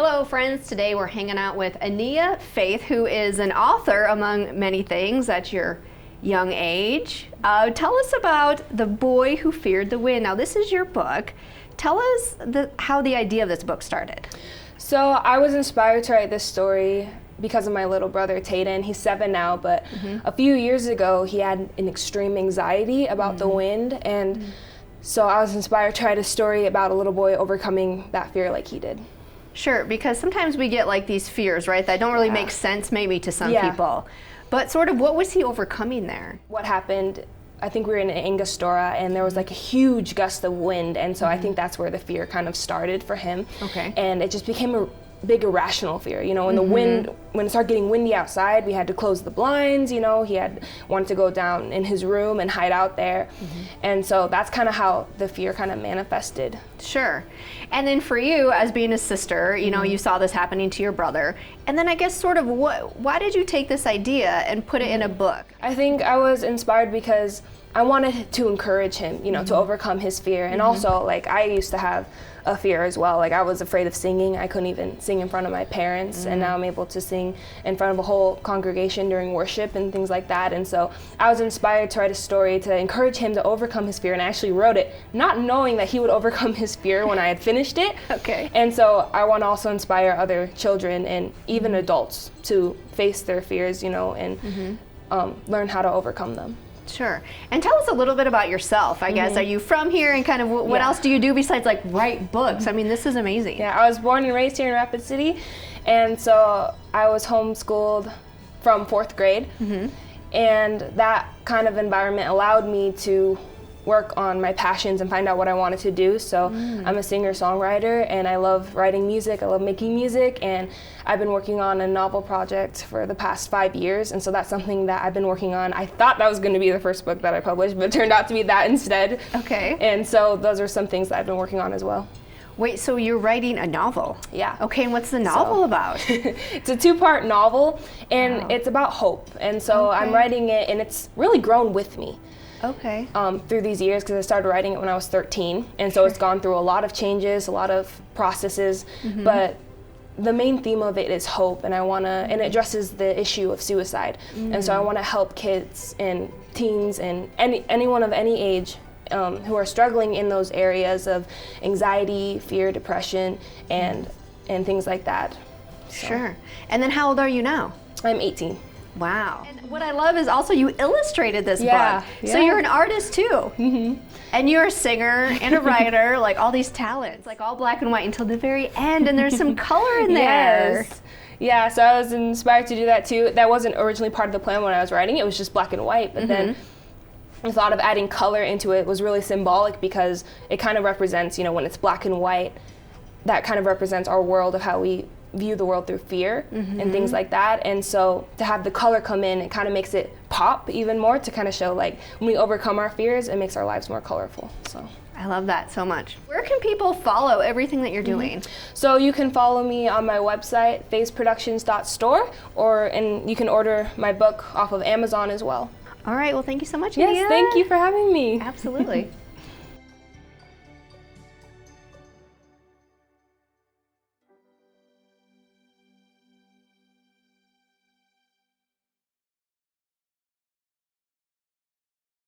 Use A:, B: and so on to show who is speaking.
A: Hello friends, today we're hanging out with Annia Faith, who is an author among many things at your young age. Tell us about The Boy Who Feared the Wind. Now this is your book. Tell us how the idea of this book started.
B: So I was inspired to write this story because of my little brother Tayden. He's 7 now, but a few years ago he had an extreme anxiety about the wind, and so I was inspired to write a story about a little boy overcoming that fear like he did.
A: Sure, because sometimes we get like these fears, right, that don't really make sense maybe to some people. But sort of what was he overcoming there?
B: What happened, I think we were in Angostura and there was like a huge gust of wind, and so I think that's where the fear kind of started for him.
A: Okay.
B: And it just became a big irrational fear. You know, when the wind, when it started getting windy outside, we had to close the blinds, you know, he wanted to go down in his room and hide out there. And so that's kind of how the fear kind of manifested.
A: Sure. And then for you, as being a sister, you know, you saw this happening to your brother. And then I guess sort of why did you take this idea and put it in a book?
B: I think I was inspired because I wanted to encourage him, you know, to overcome his fear. And also, like, I used to have a fear as well. Like, I was afraid of singing. I couldn't even sing in front of my parents. And now I'm able to sing in front of a whole congregation during worship and things like that. And so I was inspired to write a story to encourage him to overcome his fear. And I actually wrote it not knowing that he would overcome his fear when I had finished it.
A: Okay.
B: And so I want to also inspire other children and even adults to face their fears, you know, and learn how to overcome them.
A: Sure. And tell us a little bit about yourself, I guess. Are you from here, and kind of what else do you do besides like write books? I mean, this is amazing.
B: Yeah, I was born and raised here in Rapid City, and so I was homeschooled from 4th grade, and that kind of environment allowed me to work on my passions and find out what I wanted to do. So I'm a singer-songwriter, and I love writing music, I love making music, and I've been working on a novel project for the past 5 years, and so that's something that I've been working on. I thought that was going to be the first book that I published, but it turned out to be that instead.
A: Okay.
B: And so those are some things that I've been working on as well.
A: Wait, so you're writing a novel?
B: Yeah.
A: Okay, and what's the novel about?
B: It's a 2-part novel, and it's about hope. And so I'm writing it, and it's really grown with me.
A: Okay.
B: Through these years, because I started writing it when I was 13, and so it's gone through a lot of changes, a lot of processes, but the main theme of it is hope, and and it addresses the issue of suicide. And so I want to help kids and teens and anyone of any age who are struggling in those areas of anxiety, fear, depression, and things like that. So.
A: Sure. And then how old are you now?
B: I'm 18.
A: Wow. And what I love is also you illustrated this book. So you're an artist too. And you're a singer and a writer, like all these talents, like all black and white until the very end, and there's some color in there.
B: Yes. Yeah, so I was inspired to do that too. That wasn't originally part of the plan when I was writing. It was just black and white, but then the thought of adding color into it was really symbolic because it kind of represents, you know, when it's black and white, that kind of represents our world of how we view the world through fear and things like that. And so to have the color come in, it kind of makes it pop even more to kind of show like when we overcome our fears, it makes our lives more colorful. So
A: I love that so much. Where can people follow everything that you're doing?
B: So you can follow me on my website, faceproductions.store, and you can order my book off of Amazon as well.
A: All right, well, thank you so much,
B: Yes,
A: Annia.
B: thank you for having me.
A: Absolutely.